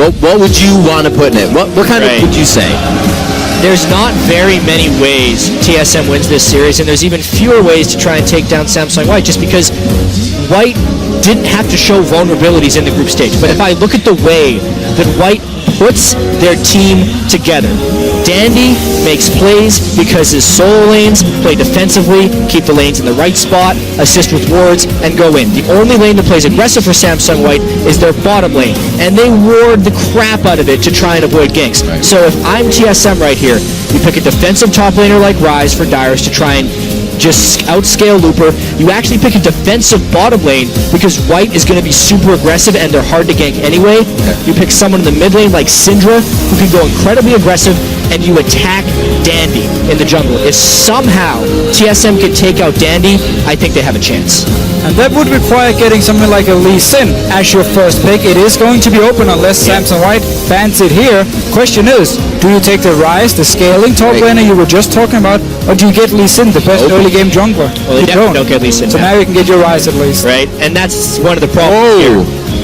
What would you want to put in it? What kind of would you say? There's not very many ways TSM wins this series, and there's even fewer ways to try and take down Samsung White, just because White didn't have to show vulnerabilities in the group stage. But if I look at the way that White puts their team together, Dandy makes plays because his solo lanes play defensively, keep the lanes in the right spot, assist with wards, and go in. The only lane that plays aggressive for Samsung White is their bottom lane, and they ward the crap out of it to try and avoid ganks. Right. So if I'm TSM right here, you pick a defensive top laner like Ryze for Dyrus to try and just outscale Looper. You actually pick a defensive bottom lane because White is going to be super aggressive and they're hard to gank anyway. Okay. You pick someone in the mid lane like Syndra who can go incredibly aggressive, and you attack Dandy in the jungle. If somehow TSM can take out Dandy, I think they have a chance. And that would require getting something like a Lee Sin as your first pick. It is going to be open unless Samsung White bans it here. Question is, do you take the Ryze, the scaling top laner you were just talking about, or do you get Lee Sin, the best early game jungler? Well, they definitely don't get Lee Sin. So now you can get your Ryze at least. Right, and that's one of the problems here.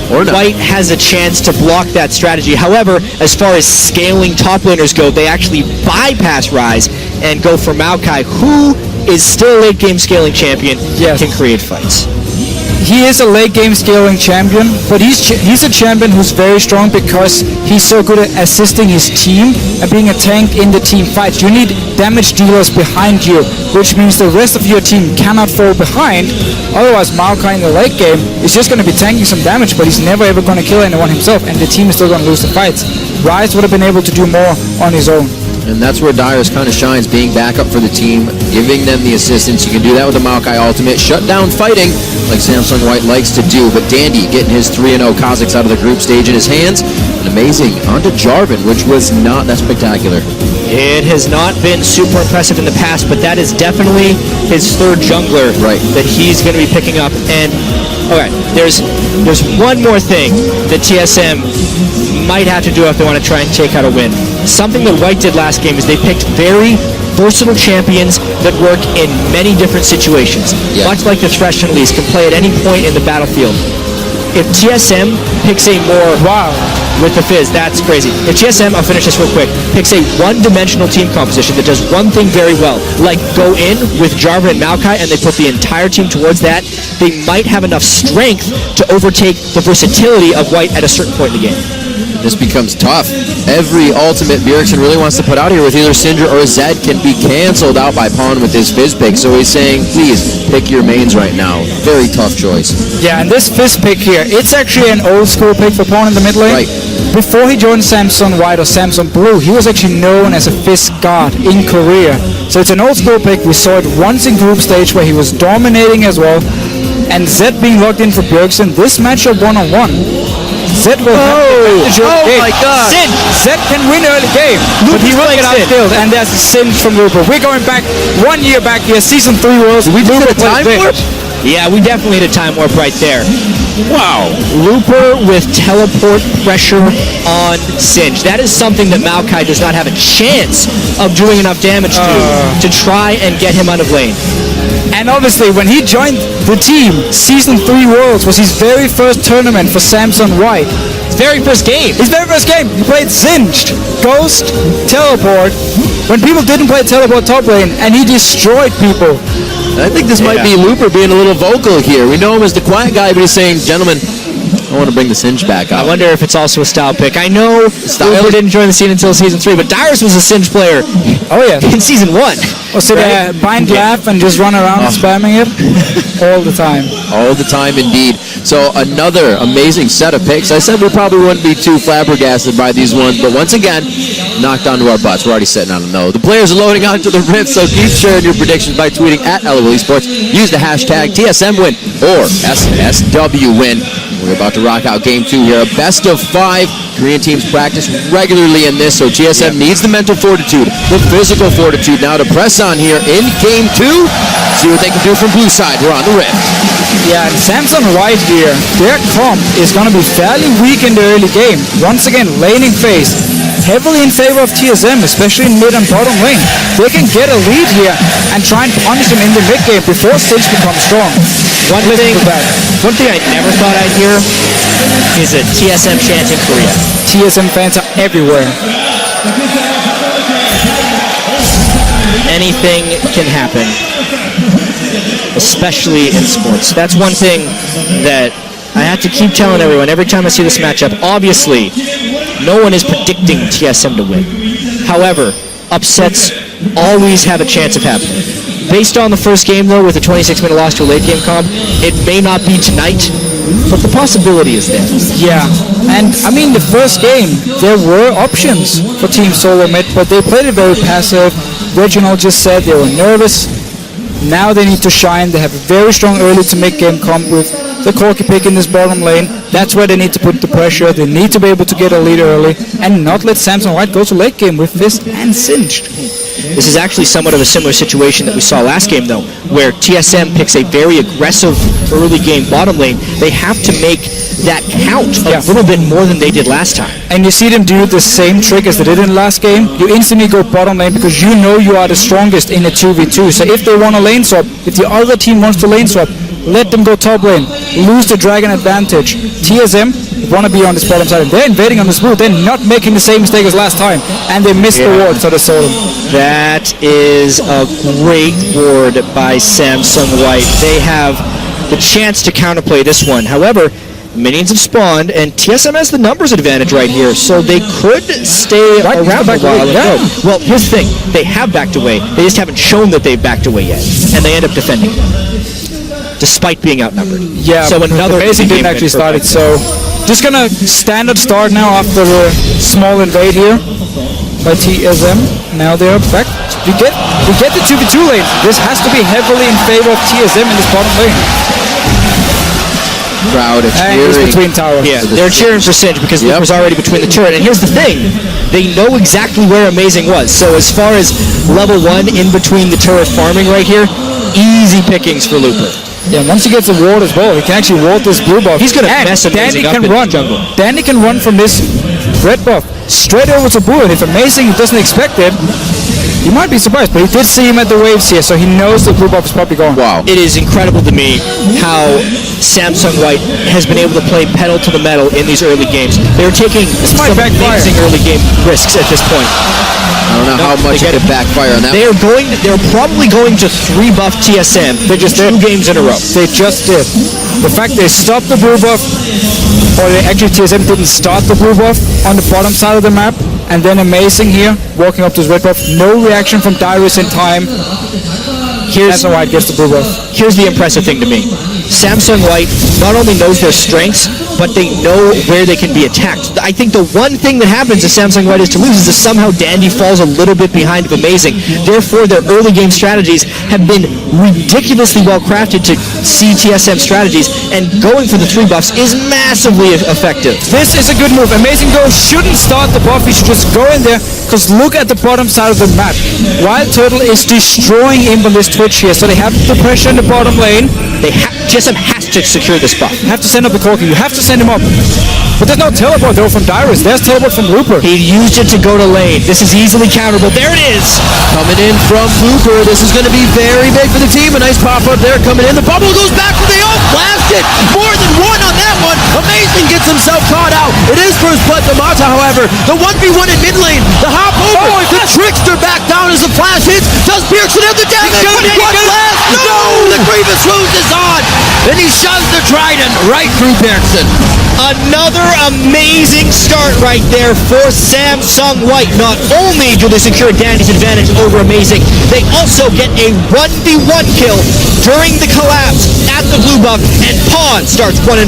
White has a chance to block that strategy. However, as far as scaling top laners go, they actually bypass Ryze and go for Maokai, who is still a late game scaling champion, can create fights. He is a late game scaling champion, but he's a champion who's very strong because he's so good at assisting his team and being a tank in the team fights. You need damage dealers behind you, which means the rest of your team cannot fall behind. Otherwise, Maokai in the late game is just going to be tanking some damage, but he's never ever going to kill anyone himself, and the team is still going to lose the fights. Ryze would have been able to do more on his own. And that's where Dyrus kind of shines, being backup for the team, giving them the assistance. You can do that with the Maokai ultimate. Shut down fighting, like Samsung White likes to do. But Dandy getting his 3-0 Kazakhs out of the group stage in his hands. And amazing, onto Jarvan, which was not that spectacular. It has not been super impressive in the past, but that is definitely his third jungler that he's going to be picking up. And, okay, there's one more thing that TSM might have to do if they want to try and take out a win. Something that White did last game is they picked very versatile champions that work in many different situations. Much like the Thresh and Elise can play at any point in the battlefield. If TSM picks a more... with the Fizz, that's crazy. If TSM, I'll finish this real quick, picks a one-dimensional team composition that does one thing very well, like go in with Jarvan and Maokai and they put the entire team towards that, they might have enough strength to overtake the versatility of White at a certain point in the game. This becomes tough. Every ultimate Bjergsen really wants to put out here with either Syndra or Zed can be canceled out by Pawn with his Fizz pick. So he's saying, please, pick your mains right now. Very tough choice. Yeah, and this Fizz pick here, it's actually an old school pick for Pawn in the mid lane. Right. Before he joined Samsung White or Samsung Blue, he was actually known as a Fizz god in Korea. So it's an old school pick. We saw it once in group stage where he was dominating as well. And Zed being locked in for Bjergsen, this matchup one-on-one, Zed will have the advantage of game. My God! Zed can win early game, but he will get outskilled, and there's a Sin from Looper. We're going back 1 year back here, Season 3 Worlds. We did a time warp? Yeah, we definitely hit a time warp right there. Wow. Looper with teleport pressure on Singe. That is something that Maokai does not have a chance of doing enough damage to try and get him out of lane. And obviously, when he joined the team, Season 3 Worlds was his very first tournament for Samsung White. His very first game. His very first game. He played Singed, Ghost, Teleport, when people didn't play Teleport top lane, and he destroyed people. I think this might be Looper being a little vocal here. We know him as the quiet guy, but he's saying, gentlemen, I want to bring the Singe back up. I wonder if it's also a style pick. I know Looper didn't join the scene until Season 3, but Dyrus was a Singe player in Season 1. Oh, so they bind laugh and just run around spamming it all the time. All the time, indeed. So another amazing set of picks. I said we probably wouldn't be too flabbergasted by these ones, but once again, knocked onto our butts. We're already sitting on a no. The players are loading onto the Rift, so keep sharing your predictions by tweeting at LOL Esports. Use the hashtag TSM win or SSW win. We're about to rock out Game 2 here. A best of 5. Korean teams practice regularly in this, so TSM needs the mental fortitude, the physical fortitude now to press on here in Game 2. See what they can do from blue side. We're on the Rift. Yeah, and Samsung White here, their comp is going to be fairly weak in the early game. Once again, laning phase, heavily in favor of TSM, especially in mid and bottom lane. They can get a lead here and try and punish them in the mid game before Stage becomes strong. One thing I never thought I'd hear is a TSM chant in Korea. TSM fans are everywhere. Anything can happen, especially in sports. That's one thing that I have to keep telling everyone every time I see this matchup. Obviously, no one is predicting TSM to win. However, upsets always have a chance of happening. Based on the first game, though, with a 26-minute loss to a late-game comp, it may not be tonight, but the possibility is there. Yeah, and I mean, the first game, there were options for Team SoloMid, but they played it very passive. Reginald just said they were nervous. Now they need to shine. They have a very strong early to mid-game comp with the Corky pick in this bottom lane. That's where they need to put the pressure. They need to be able to get a lead early and not let Samsung White go to late game with Fist and Singed. This is actually somewhat of a similar situation that we saw last game, though, where TSM picks a very aggressive early game bottom lane. They have to make that count a little bit more than they did last time. And you see them do the same trick as they did in the last game. You instantly go bottom lane because you know you are the strongest in a 2v2. So if they want a lane swap, if the other team wants to lane swap, let them go top lane. Lose the dragon advantage. TSM want to be on this bottom side. They're invading on this blue. They're not making the same mistake as last time. And they missed the ward, so they sold them. That is a great ward by Samsung White. They have the chance to counterplay this one. However, minions have spawned, and TSM has the numbers advantage right here, so they could stay around a while. Well, here's the thing. They have backed away. They just haven't shown that they've backed away yet, and they end up defending despite being outnumbered. Yeah, so another basic didn't actually start it, so just gonna standard start now after the small invade here by TSM. Now they're back. We get the 2v2 lane. This has to be heavily in favor of TSM in this bottom lane. Crowd is and he's between towers. Yeah, they're cheering for Singe because Luke was already between the turret. And here's the thing, they know exactly where Amazing was. So as far as level 1 in between the turret farming right here, easy pickings for Looper. Yeah, once he gets a ward as well, he can actually ward this blue buff. He's going to mess Amazing up in the jungle. Danny can run from this red buff straight over to blue, and if Amazing doesn't expect it, you might be surprised, but he did see him at the waves here, so he knows the blue buff is probably going. Wow. It is incredible to me how Samsung White has been able to play pedal to the metal in these early games. They're taking some amazing early game risks at this point. I don't know how much it could backfire on that. They're probably going to 3-buff TSM. They just 2 games in a row. They just did. The fact they stopped the blue buff, or actually TSM didn't start the blue buff on the bottom side of the map, and then Amazing here, walking up to his red buff. No reaction from Dyrus in time. Samsung White gets the blue buff. Here's the impressive thing to me. Samsung White not only knows their strengths, but they know where they can be attacked. I think the one thing that happens if Samsung White is to lose is that somehow Dandy falls a little bit behind of Amazing. Therefore, their early game strategies have been ridiculously well crafted to see TSM strategies, and going for the 3 buffs is massively effective. This is a good move. Amazing Go shouldn't start the buff. He should just go in there, because look at the bottom side of the map. Wild Turtle is destroying him on this Twitch here, so they have the pressure in the bottom lane. TSM has to secure this buff. You have to send up the Corky. You have to send him up. But there's no teleport though from Dyrus. There's teleport from Looper. He used it to go to lane. This is easily counterable. There it is. Coming in from Looper. This is going to be very big for the team. A nice pop-up there coming in. The bubble goes back for the ult. Blasted. More than one on that one. Amazing gets himself caught out. It is first blood to Mata, however. The 1v1 in mid lane. The hop over. The Trickster back down as the flash hits. Does Pearson have the damage? What last? No! The Grievous Ruse is on. And he shoves the Trident right through Pearson. Another amazing start right there for Samsung White. Not only do they secure Dandy's advantage over Amazing, they also get a 1v1 kill during the collapse at the blue buff, and Pawn starts 1-0.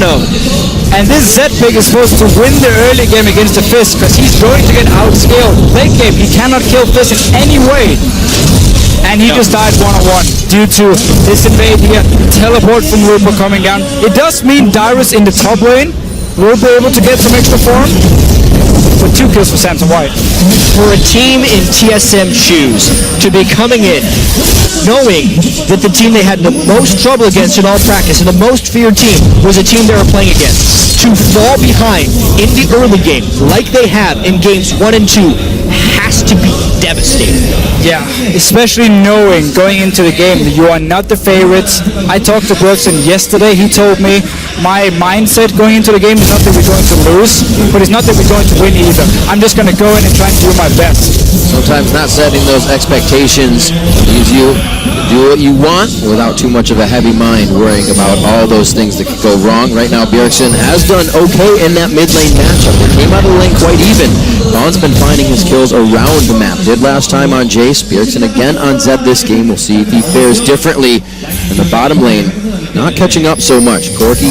And this Z pick is supposed to win the early game against the Fist, because he's going to get outscaled. Late game, he cannot kill Fist in any way. And he just died 1-on-1 due to this invade here, teleport from Looper coming down. It does mean Dyrus in the top lane will be able to get some extra farm, but 2 kills for Samsung White. For a team in TSM shoes to be coming in knowing that the team they had the most trouble against in all practice and the most feared team was a team they were playing against, to fall behind in the early game like they have in games 1 and 2 has to be devastating. Yeah, especially knowing going into the game that you are not the favorites. I talked to Bergson yesterday. He told me my mindset going into the game is not that we're going to lose, but it's not that we're going to win either. I'm just going to go in and try and do my best. Sometimes not setting those expectations leaves you to do what you want without too much of a heavy mind worrying about all those things that could go wrong. Right now, Bjergsen has done okay in that mid lane matchup. They came out of the lane quite even. Vaughn's been finding his kills around the map. Did last time on Jace. Bjergsen again on Zed this game. We'll see if he fares differently in the bottom lane. Not catching up so much. Corki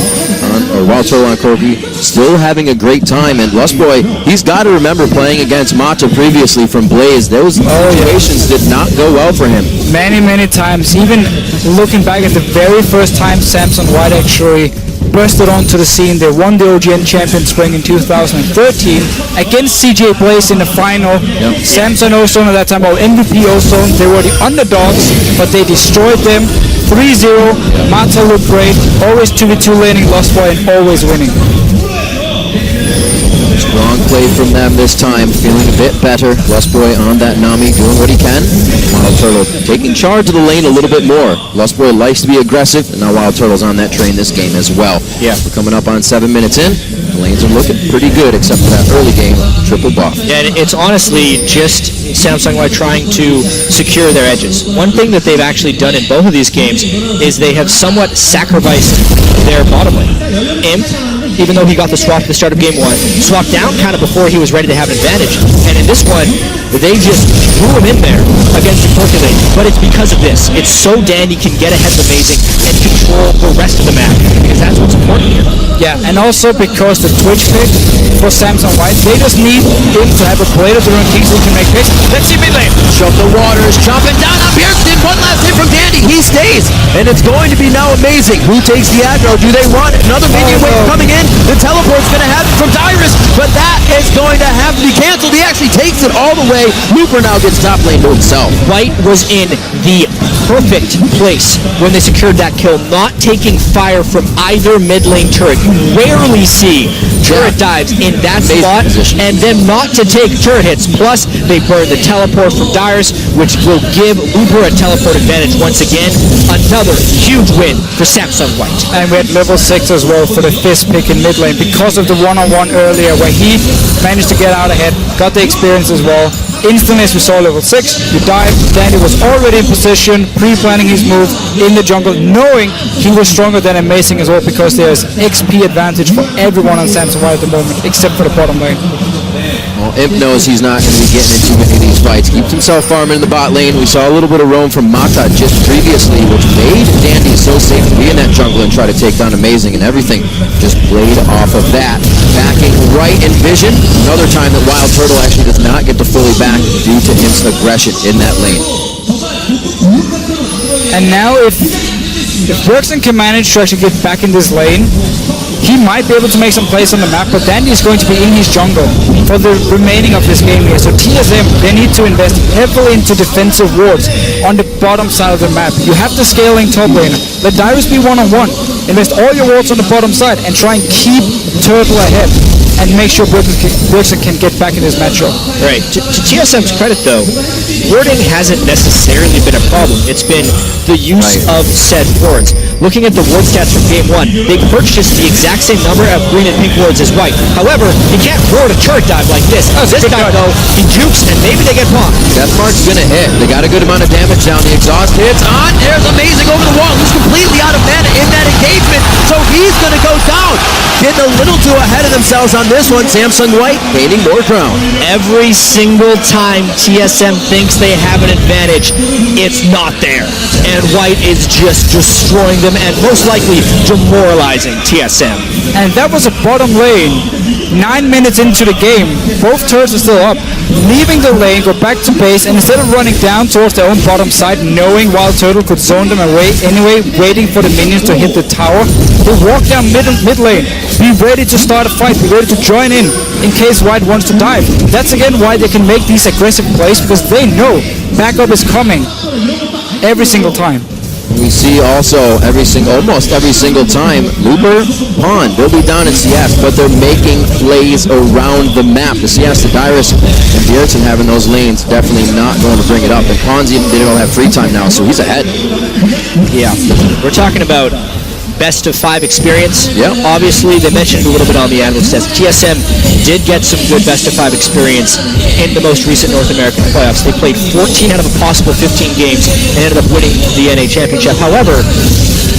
or Wild Turtle on Corki still having a great time. And Lustboy, he's got to remember playing against Mata previously from Blaze. Those situations did not go well for him. Many times. Even looking back at the very first time Samson White actually bursted onto the scene, they won the OGN Champion Spring in 2013 against CJ Blaze in the final. Yep. Samson Ozone at that time, or MVP Ozone, they were the underdogs, but they destroyed them 3-0. Mata looked great, always 2v2 laning Lustboy and always winning. Strong play from them this time, feeling a bit better. Lustboy on that Nami, doing what he can. Wild Turtle taking charge of the lane a little bit more. Lustboy likes to be aggressive, and now Wild Turtle's on that train this game as well. Yeah. We're coming up on 7 minutes in. The lanes are looking pretty good, except for that early game triple buff. Yeah, and it's honestly just Samsung White trying to secure their edges. One thing that they've actually done in both of these games is they have somewhat sacrificed their bottom lane. Imp, even though he got the swap at the start of game 1, swapped down kind of before he was ready to have an advantage. And in this one, they just threw him in there against the Corki lane. But it's because of this. It's so Dan he can get ahead of Amazing and control the rest of the map, because that's what's important here. Yeah, and also because the Twitch pick for Samson White, they just need him to have a play to run Kings who can make picks. Let's see mid lane. Shove the waters, chopping down on Bjergsen. One last hit from Dandy. He stays, and it's going to be now Amazing. Who takes the aggro? Do they want another minion wave coming in? The teleport's going to happen from Dyrus, but that is going to have to be canceled. He actually takes it all the way. Looper now gets top lane to himself. White was in the perfect place when they secured that kill, not taking fire from either mid lane turret. You rarely see turret dives in that Amazing spot, position. and then not to take turret hits. Plus, they burn the teleport from Dyrus, which will give Uber a teleport advantage once again. Another huge win for Samsung White. And we had level 6 as well for the fifth pick in mid lane because of the one-on-one earlier where he managed to get out ahead, got the experience as well. Instantly as we saw level 6, you dive. Danny was already in position, pre-planning his move in the jungle, knowing he was stronger than Amazing as well, because there's XP advantage for everyone on Samsung White at the moment, except for the bottom lane. Well, Imp knows he's not going to be getting into many of these fights. Keeps himself farming in the bot lane. We saw a little bit of roam from Mata just previously, which made Dandy so safe to be in that jungle and try to take down Amazing, and everything just played off of that. Backing right in vision. Another time that Wild Turtle actually does not get to fully back due to Imp's aggression in that lane. And now if Bjergsen can manage to actually get back in this lane, he might be able to make some plays on the map, but Dandy is going to be in his jungle for the remaining of this game here. So TSM, they need to invest heavily into defensive wards on the bottom side of the map. You have the scaling top laner. Let Dyrus be one-on-one. Invest all your wards on the bottom side and try and keep Turtle ahead and make sure Bjergsen can get back in this matchup. Right. To TSM's credit, though, warding hasn't necessarily been a problem. It's been the use of said wards. Looking at the ward stats from Game 1, they purchased the exact same number of green and pink wards as white. However, you can't ward a turret dive like this. This time, though, he jukes and maybe they get blocked. Death Mark's going to hit. They got a good amount of damage down. The exhaust hits on. There's Amazing over the wall. He's completely out of mana in that engagement, so he's going to go down. Getting a little too ahead of themselves on this one. Samsung White gaining more ground. Every single time TSM thinks they have an advantage, it's not there. And White is just destroying them and most likely demoralizing TSM. And that was a bottom lane. 9 minutes into the game, both turrets are still up. Leaving the lane, go back to base, and instead of running down towards their own bottom side, knowing Wild Turtle could zone them away anyway, waiting for the minions to hit the tower, they walk down mid lane. Be ready to start a fight, be ready to join in case White wants to dive. That's again why they can make these aggressive plays, because they know backup is coming every single time. we see also almost every single time, Looper, Pawn, they'll be down in CS, but they're making plays around the map. The CS, the Dyrus, and Bjergsen having those lanes, definitely not going to bring it up. And Pawn's even didn't have free time now, so he's ahead. Yeah. We're talking about best of 5 experience. Yeah. Obviously, they mentioned a little bit on the analyst test. TSM did get some good best of 5 experience in the most recent North American playoffs. They played 14 out of a possible 15 games and ended up winning the NA Championship. However,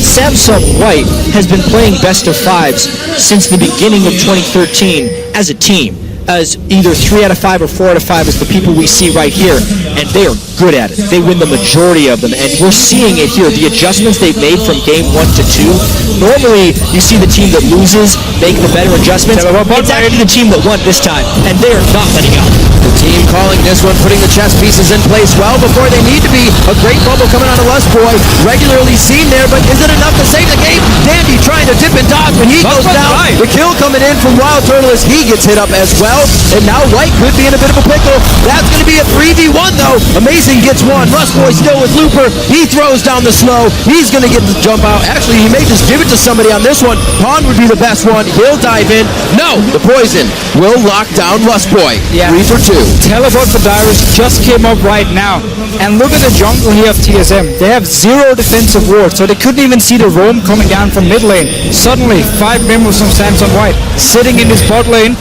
Samsung White has been playing best of 5s since the beginning of 2013 as a team, as either 3 out of 5 or 4 out of 5 as the people we see right here, and they are good at it. They win the majority of them, and we're seeing it here. The adjustments they've made from game 1 to 2, normally you see the team that loses make the better adjustments. It's actually the team that won this time, and they are not letting up. The team calling this one, putting the chess pieces in place well before they need to be. A great bubble coming out of Lustboy, regularly seen there, but is it enough to save the game? Dandy trying to dip and dodge, but he goes down. The kill coming in from Wild Turtle as he gets hit up as well, and now White could be in a bit of a pickle. That's going to be a 3v1 though. Amazing gets one. Lustboy still with Looper. He throws down the slow. He's going to get the jump out. Actually, he may just give it to somebody on this one. Pawn would be the best one. He'll dive in. No, the poison will lock down Lustboy. Yeah. 3 for 2. Teleport for Dyrus just came up right now. And look at the jungle here of TSM. They have 0 defensive ward, so they couldn't even see the roam coming down from mid lane. Suddenly, 5 members from Samsung White sitting in this bot lane.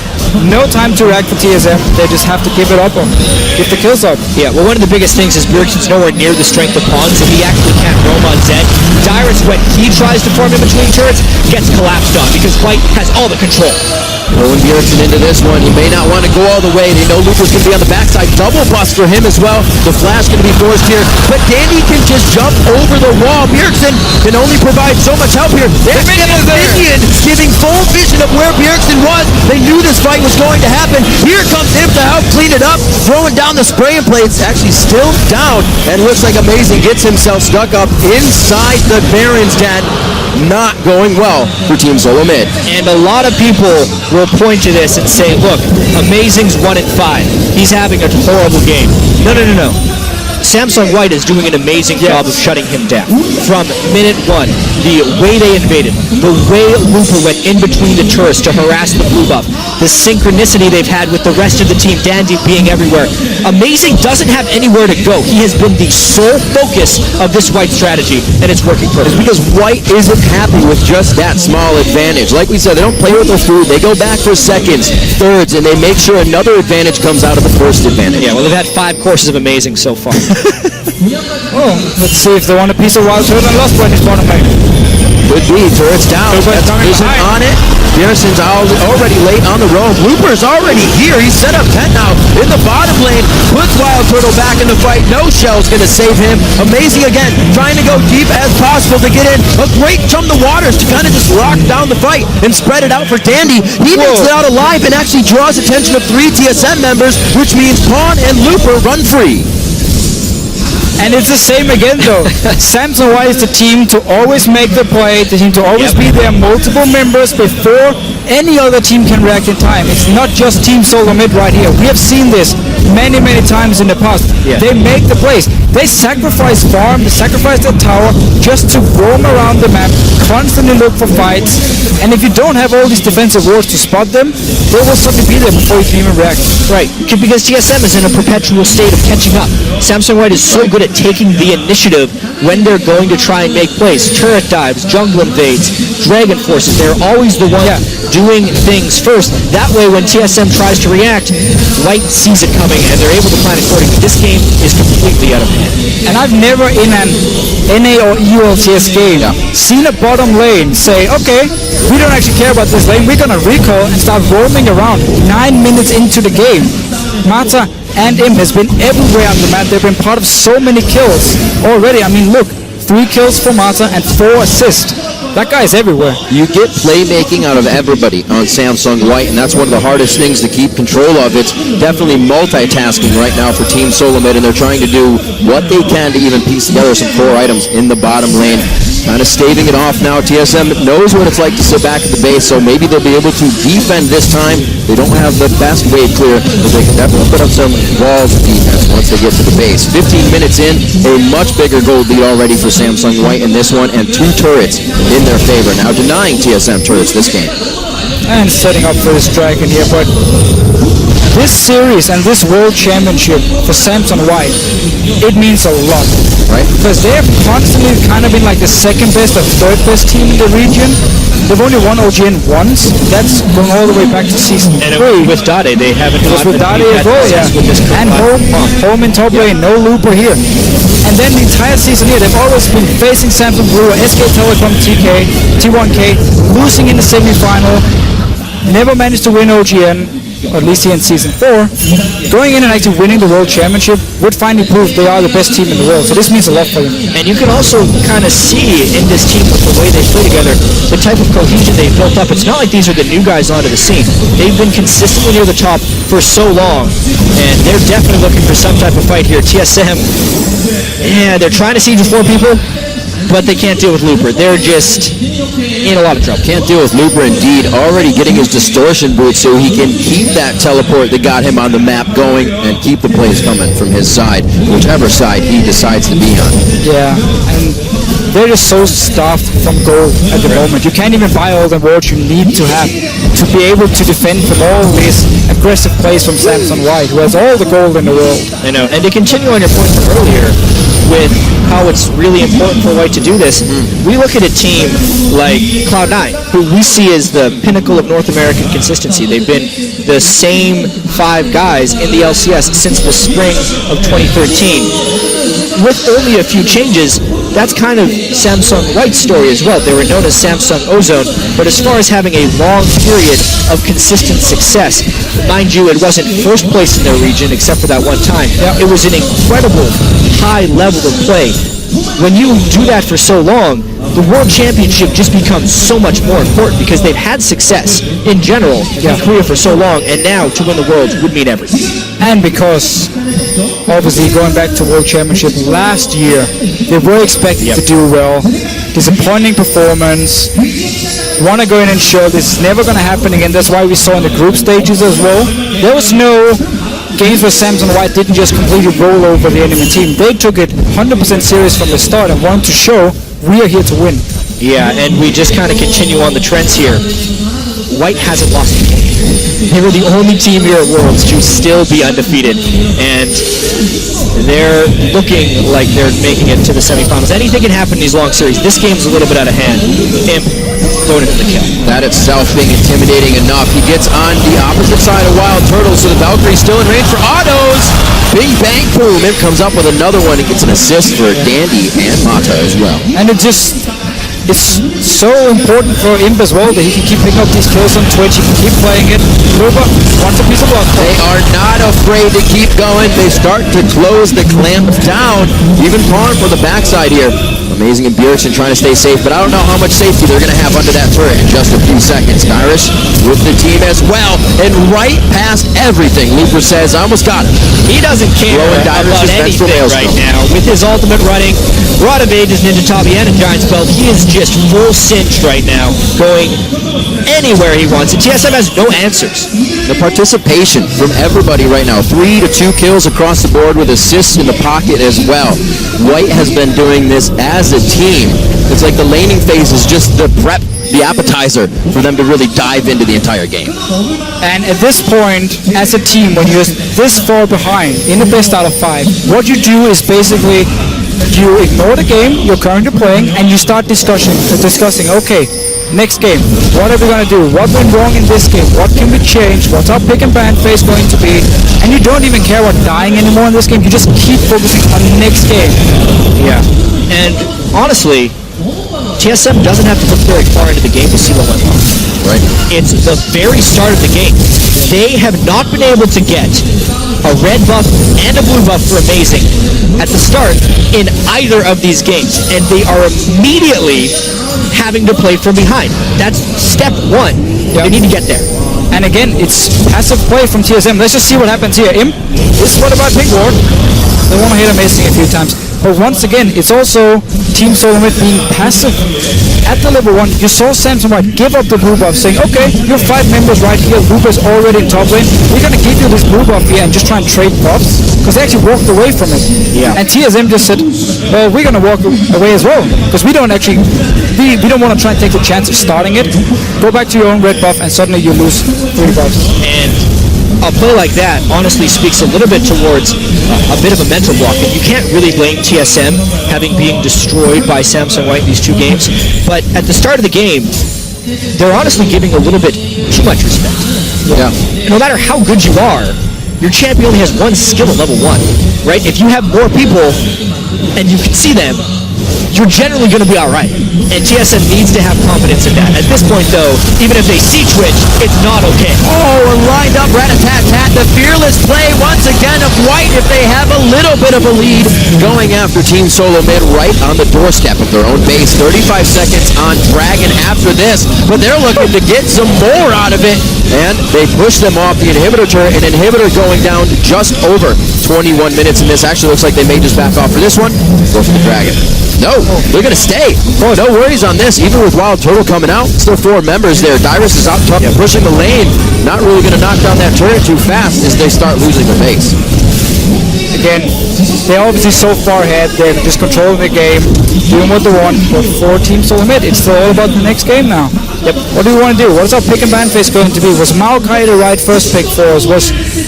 No time to react for TSM. They just have to give it up on. Give the kills up. Yeah, well, one of the biggest things is Bjergsen's nowhere near the strength of Pawns, and he actually can't roam on Zed. Dyrus, when he tries to form in between turrets, gets collapsed on because White has all the control. Pulling Bjergsen into this one. He may not want to go all the way. They know Looper's going to be on the backside. Double bust for him as well. The flash going to be forced here. But Dandy can just jump over the wall. Bjergsen can only provide so much help here. There's a minion giving full vision of where Bjergsen was. They knew this fight was going to happen. Here comes him to help clean it up. Throwing down the spraying plates. Actually still down. And looks like Amazing gets himself stuck up inside the Baron's den. Not going well for Team SoloMid. And a lot of people will point to this and say, look, Amazing's 1 in 5. He's having a horrible game. No. Samsung White is doing an amazing job of shutting him down. From minute 1, the way they invaded, the way Looper went in between the turrets to harass the blue buff, the synchronicity they've had with the rest of the team, Dandy being everywhere. Amazing doesn't have anywhere to go. He has been the sole focus of this White strategy, and it's working perfectly. Because White isn't happy with just that small advantage. Like we said, they don't play with their food. They go back for seconds, thirds, and they make sure another advantage comes out of the first advantage. Yeah, well, they've had 5 courses of Amazing so far. Oh, let's see if they want a piece of Wild Turtle and Lustboy in his bottom lane. Could be. Turret's down. That's vision on it. Bjergsen's already late on the roam. Looper's already here. He's set up 10 now in the bottom lane. Puts Wild Turtle back in the fight. No shell's going to save him. Amazing again. Trying to go deep as possible to get in. A great jump the waters to kind of just lock down the fight and spread it out for Dandy. He makes it out alive and actually draws attention of 3 TSM members, which means Pawn and Looper run free. And it's the same again though. Samsung White is the team to always make the play, the team to always be there multiple members before any other team can react in time. It's not just Team SoloMid right here. We have seen this many times in the past. They make the plays. They sacrifice farm, they sacrifice their tower just to roam around the map, constantly look for fights. And if you don't have all these defensive wards to spot them, they will suddenly be there before you can even react. Right, because TSM is in a perpetual state of catching up. Samsung White is so good at taking the initiative when they're going to try and make plays. Turret dives, jungle invades, dragon forces. They're always the one doing things first. That way, when TSM tries to react, White sees it coming and they're able to plan accordingly. This game is completely out of hand. And I've never in an NA or EULCS game seen a bottom lane say, okay, we don't actually care about this lane, we're going to recall and start roaming around 9 minutes into the game. Mata and Imp has been everywhere on the map. They've been part of so many kills already. I mean, look, 3 kills for Mata and 4 assists. That guy is everywhere. You get playmaking out of everybody on Samsung White, and that's one of the hardest things to keep control of. It's definitely multitasking right now for Team SoloMid, and they're trying to do what they can to even piece together some core items in the bottom lane. Kind of staving it off now. TSM knows what it's like to sit back at the base, so maybe they'll be able to defend this time. They don't have the best wave clear, but they can definitely put up some walls of defense. once they get to the base. 15 minutes in, a much bigger gold lead already for Samsung White in this one, and 2 turrets in their favor. Now denying TSM turrets this game. And setting up for this dragon here, but this series and this World Championship for Samsung White, it means a lot. Right. Because they've constantly kind of been like the second best or third best team in the region. They've only won OGN once. That's going all the way back to season 3. With Dade, they haven't. It was with Dade as well, yeah. And home in top lane, no looper here. And then the entire season here, they've always been facing Samsung Blue, SK Telecom TK, T1K, losing in the semi-final. Never managed to win OGN. Or at least here in Season 4, going in and actually winning the World Championship would finally prove they are the best team in the world. So this means a lot for them. And you can also kind of see in this team with the way they play together, the type of cohesion they've built up. It's not like these are the new guys onto the scene. They've been consistently near the top for so long, and they're definitely looking for some type of fight here. TSM, yeah, they're trying to siege with 4 people, but they can't deal with Looper. They're just in a lot of trouble. Can't deal with Looper indeed. Already getting his distortion boot so he can keep that teleport that got him on the map going and keep the plays coming from his side, whichever side he decides to be on. Yeah, and they're just so stuffed from gold at the moment. You can't even buy all the wards you need to have to be able to defend from all these aggressive plays from Samsung White, who has all the gold in the world. I know. And to continue on your point from earlier, with how it's really important for White to do this, we look at a team like Cloud9, who we see as the pinnacle of North American consistency. They've been the same 5 guys in the LCS since the spring of 2013. With only a few changes, that's kind of Samsung White's story as well. They were known as Samsung Ozone, but as far as having a long period of consistent success, mind you, it wasn't first place in their region except for that one time. It was an incredible high level of play. When you do that for so long, the World Championship just becomes so much more important because they've had success in general in Korea for so long, and now to win the World would mean everything. And because, obviously, going back to World Championship last year, they were expected to do well. Disappointing performance. Want to go in and show this is never going to happen again. That's why we saw in the group stages as well. There was no games where Samsung White didn't just completely roll over the enemy team. They took it 100% serious from the start and wanted to show we are here to win. Yeah, and we just kind of continue on the trends here. White hasn't lost a game. They were the only team here at Worlds to still be undefeated, and they're looking like they're making it to the semifinals. Anything can happen in these long series. This game's a little bit out of hand. Imp going into the kill. That itself being intimidating enough. He gets on the opposite side of Wild Turtle, so the Valkyrie's still in range for autos. Bing, bang, boom. Imp comes up with another one and gets an assist for Dandy and Mata as well. And it's so important for Imp as well that he can keep picking up these kills on Twitch. He can keep playing it. Luba wants a piece of luck. They are not afraid to keep going. They start to close the clamp down. Even Pawn for the backside here. Amazing and Bjergsen trying to stay safe, but I don't know how much safety they're going to have under that turret in just a few seconds. Irish with the team as well, and right past everything, Looper says, I almost got him. He doesn't care about anything right now. With his ultimate running, Rod evade his Ninja Tabi and a Giant's Belt, he is just full cinched right now, going anywhere he wants. And TSM has no answers. The participation from everybody right now, 3 to 2 kills across the board with assists in the pocket as well. White has been doing this as a team. It's like the laning phase is just the prep, the appetizer for them to really dive into the entire game. And at this point, as a team, when you're this far behind in the best out of 5, what you do is basically you ignore the game you're currently playing and you start discussing, okay, next game, what are we going to do? What went wrong in this game? What can we change? What's our pick and ban phase going to be? And you don't even care about dying anymore in this game. You just keep focusing on the next game. Yeah. And honestly, TSM doesn't have to look very far into the game to see what went wrong. Right. It's the very start of the game. They have not been able to get a red buff and a blue buff for Amazing at the start in either of these games, and they are immediately having to play from behind. That's step 1. They need to get there. And again, it's passive play from TSM. Let's just see what happens here. Imp is spotted by Pink Ward. They want to hit him missing a few times. But once again, it's also Team SoloMid being passive at the level 1. You saw Samson White give up the blue buff, saying, okay, you're 5 members right here. Luber's already in top lane. We're going to give you this blue buff here and just try and trade buffs. Because they actually walked away from it. Yeah. And TSM just said, well, we're going to walk away as well. Because we don't actually, we don't want to try and take the chance of starting it. Go back to your own red buff and suddenly you lose 3 buffs. And a play like that honestly speaks a little bit towards a bit of a mental block. And you can't really blame TSM having been destroyed by Samsung White in these 2 games. But at the start of the game, they're honestly giving a little bit too much respect. Yeah. No matter how good you are, your champion only has 1 skill at level 1, right? If you have more people and you can see them, you're generally going to be all right. And TSM needs to have confidence in that. At this point, though, even if they see Twitch, it's not okay. Oh, and lined up rat-a-tat-tat. The fearless play once again of White if they have a little bit of a lead. Going after Team SoloMid right on the doorstep of their own base. 35 seconds on Dragon after this. But they're looking to get some more out of it. And they push them off the inhibitor turret. An inhibitor going down just over 21 minutes. And this actually looks like they may just back off for this one. Go for the Dragon. No, they're going to stay. Oh, no worries on this. Even with Wild Turtle coming out, still 4 members there. Dyrus is out top, pushing the lane. Not really going to knock down that turret too fast as they start losing their base. Again, they're obviously so far ahead. They're just controlling the game, doing what they want. But for Team SoloMid, it's still all about the next game now. Yep. What do we want to do? What is our pick and ban phase going to be? Was Maokai the right first pick for us?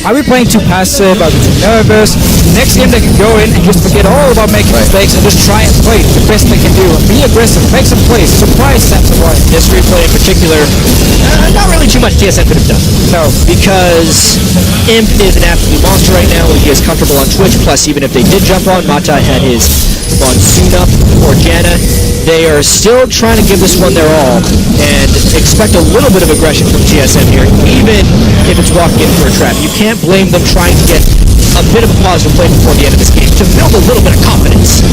Are we playing too passive? Are we too nervous? Next game they can go in and just forget all about making mistakes and just try and play the best they can do. Be aggressive, make some plays, surprise Samson White. This replay in particular, not really too much TSM could have done. No. Because Imp is an absolute monster right now. He is comfortable on Twitch. Plus, even if they did jump on, Mata had his Monsoon up or Janna. They are still trying to give this one their all and expect a little bit of aggression from TSM here, even if it's walking in for a trap. You can't blame them trying to get a bit of a positive play before the end of this game to build a little bit of confidence.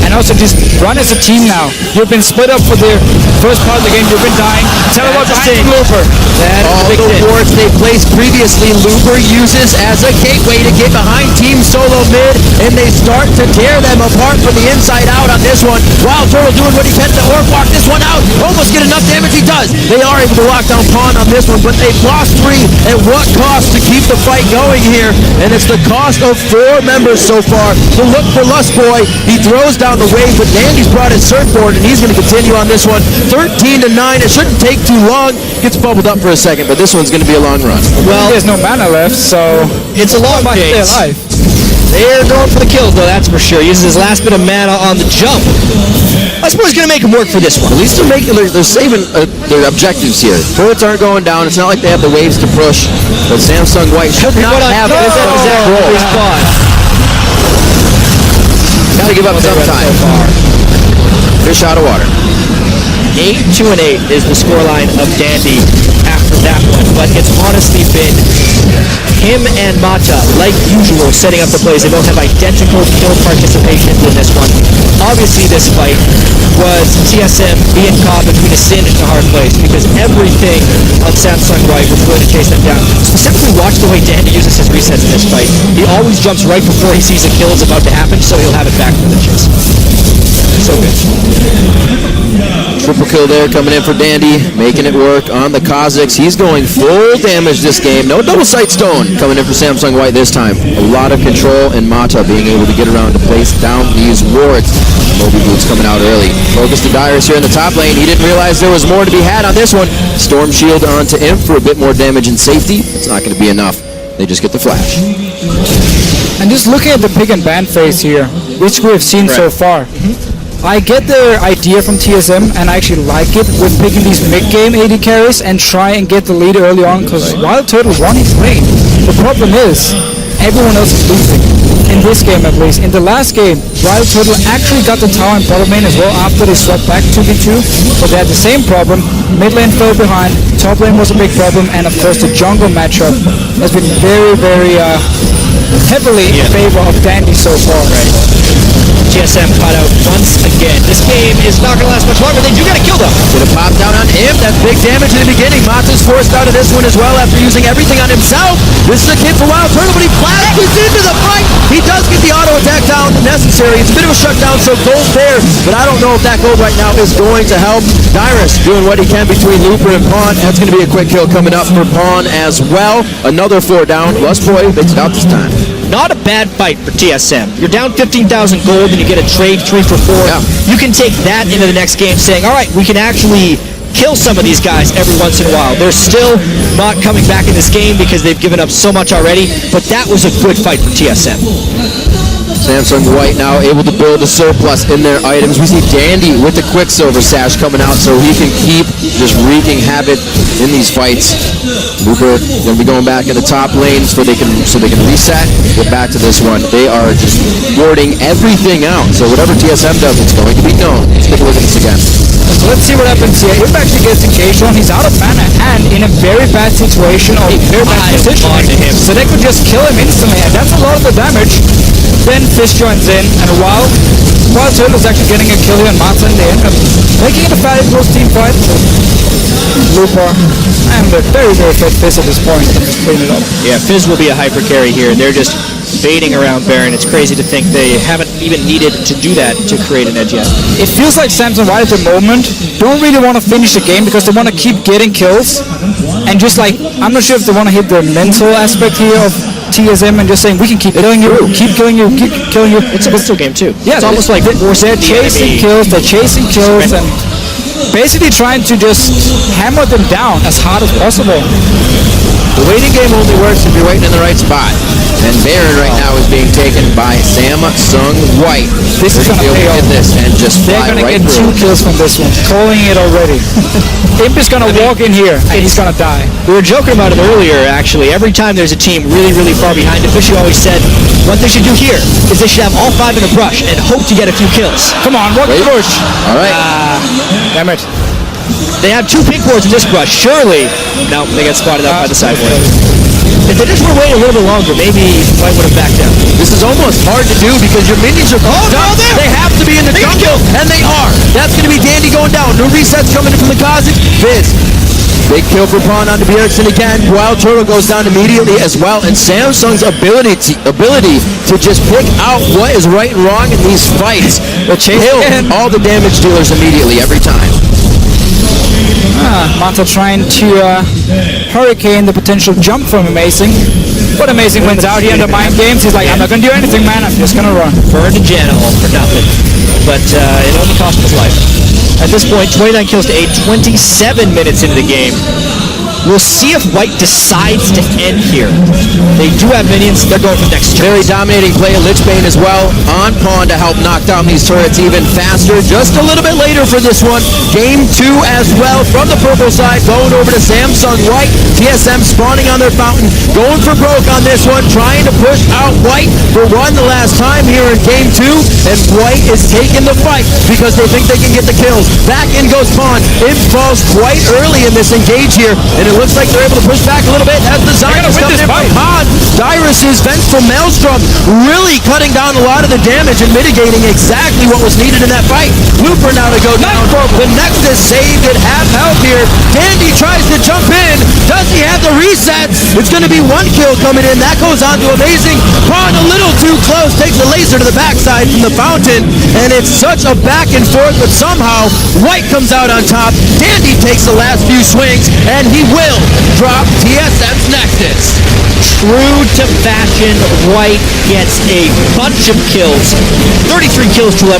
And also just run as a team now. You've been split up for the first part of the game. You've been dying. Tell them about behind Looper. All the wards they placed previously, Looper uses as a gateway to get behind Team SoloMid, and they start to tear them apart from the inside out on this one. Wild Turtle doing what he can to orb walk this one out. Almost get enough damage. He does. They are able to lock down Pawn on this one, but they've lost 3. At what cost to keep the fight going here? And it's the cost of 4 members so far. To look for Lust Boy. He throws down the wave, but Dandy's brought his surfboard, and he's going to continue on this one. 13-9. It shouldn't take too long. Gets bubbled up for a second, but this one's going to be a long run. Well, there's no mana left, so it's a long stay chase. alive. They're going for the kills, though, that's for sure. Uses his last bit of mana on the jump. Lust Boy's going to make him work for this one. At least they're saving their objectives here. Turrets aren't going down. It's not like they have the waves to push, but Samsung White should not have that exact role. Gotta give up sometime. Fish out of water. 8-2-8 is the scoreline of Dandy after that one, but it's honestly been him and Mata, like usual, setting up the plays. They both have identical kill participations in this one. Obviously, this fight was TSM being caught between a sin and a hard place because everything on Samsung White was going to chase them down. Specifically, watch the way Dandy uses his resets in this fight. He always jumps right before he sees a kill is about to happen, so he'll have it back for the chase. So good. Triple kill there coming in for Dandy, making it work on the Kazakhs. He's going full damage this game. No double sight stone coming in for Samsung White this time. A lot of control, and Mata being able to get around to place down these wards. Moby Boots coming out early. Focus to Dyrus here in the top lane. He didn't realize there was more to be had on this one. Storm Shield onto Imp for a bit more damage and safety. It's not going to be enough. They just get the flash. And just looking at the pick and ban phase here, which we have seen so far. I get the idea from TSM, and I actually like it with picking these mid-game AD carries and try and get the lead early on, because Wild Turtle won his lane. The problem is, everyone else is losing. In this game at least. In the last game, Wild Turtle actually got the tower and bottom lane as well after they swapped back 2v2, but they had the same problem. Mid lane fell behind, top lane was a big problem, and of course the jungle matchup has been very, very heavily in favor of Dandy so far. TSM caught out once again. This game is not going to last much longer. They do get a kill, though. Gonna pop down on him. That's big damage in the beginning. Mata's forced out of this one as well after using everything on himself. This is a kid for Wild Turtle, but he flashes into the fight. He does get the auto attack down necessary. It's a bit of a shutdown, so gold there. But I don't know if that gold right now is going to help. Dyrus doing what he can between Looper and Pawn. That's going to be a quick kill coming up for Pawn as well. Another 4 down. Lust Boy makes it out this time. Not a bad fight for TSM. You're down 15,000 gold and you get a trade 3 for 4. Yeah. You can take that into the next game saying, all right, we can actually kill some of these guys every once in a while. They're still not coming back in this game because they've given up so much already, but that was a good fight for TSM. Samsung White now able to build a surplus in their items. We see Dandy with the Quicksilver sash coming out so he can keep just wreaking havoc in these fights. Looper going to be going back in the top lane so they can reset, get back to this one. They are just warding everything out. So whatever TSM does, it's going to be known. Let's take a look at this again. So let's see what happens here. If actually gets engaged on, he's out of mana and in a very bad situation or very bad positioning. So they could just kill him instantly, and that's a lot of the damage. Then Fish joins in, and Wild Turtle is actually getting a kill here on Mata in the end, and making it a fairly close team fight. Looper and a very, very fit Fizz at this point. Just clean it up. Yeah, Fizz will be a hyper carry here. They're just baiting around Baron. It's crazy to think they haven't even needed to do that to create an edge yet. It feels like Samsung White at the moment don't really want to finish the game because they want to keep getting kills, and just like, I'm not sure if they want to hit the mental aspect here of TSM and just saying we can keep killing you, keep killing you, keep killing you. It's a pistol game too. Yeah, it's almost like they're chasing kills, and basically trying to just hammer them down as hard as possible. The waiting game only works if you're waiting in the right spot. And Baron right now is being taken by Samsung White. This is going to pay off. This and just they're going to get 2 kills from this one. Calling it already. Imp is going to walk in here and he's going to die. We were joking about it earlier, actually. Every time there's a team really, really far behind, Fishy always said, what they should do here is they should have all 5 in a brush and hope to get a few kills. Come on, walk the bush. All right. Damn it. They have 2 pink boards in this brush. Surely. No, they got spotted out by the sideboard. If they just would have waited a little bit longer, maybe White would have backed down. This is almost hard to do because your minions are done. They have to be in the jungle, and they are. That's going to be Dandy going down. No resets coming in from the Kazik. Fizz. Big kill for Pawn onto Bjergsen again. Wild Turtle goes down immediately as well, and Samsung's ability to just pick out what is right and wrong in these fights will kill all the damage dealers immediately every time. Mata trying to hurricane the potential jump from Amazing. But Amazing wins out here in the mind games. He's like, I'm not going to do anything, man. I'm just going to run. Burned a Jana hole for nothing. But it only cost him his life. At this point, 29 kills to 8, 27 minutes into the game. We'll see if White decides to end here. They do have minions. They're going for next turn. Very dominating play of Lichbane as well on Pawn to help knock down these turrets even faster. Just a little bit later for this one. Game 2 as well from the purple side. Going over to Samsung White. TSM spawning on their fountain. Going for broke on this one. Trying to push out White for one the last time here in Game 2. And White is taking the fight because they think they can get the kills. Back in goes Pawn. It falls quite early in this engage here. And it looks like they're able to push back a little bit as the Zion is coming in from Pawn. Dyrus' Vengeful Maelstrom really cutting down a lot of the damage and mitigating exactly what was needed in that fight. Looper now to go down. The Nexus saved at half health here. Dandy tries to jump in. Does he have the resets? It's going to be 1 kill coming in. That goes on to Amazing. Pawn a little too close. Takes a laser to the backside from the fountain. And it's such a back and forth, but somehow White comes out on top. Dandy takes the last few swings, and he will drop TSM's Nexus. True to fashion, White gets a bunch of kills. 33 kills to 11.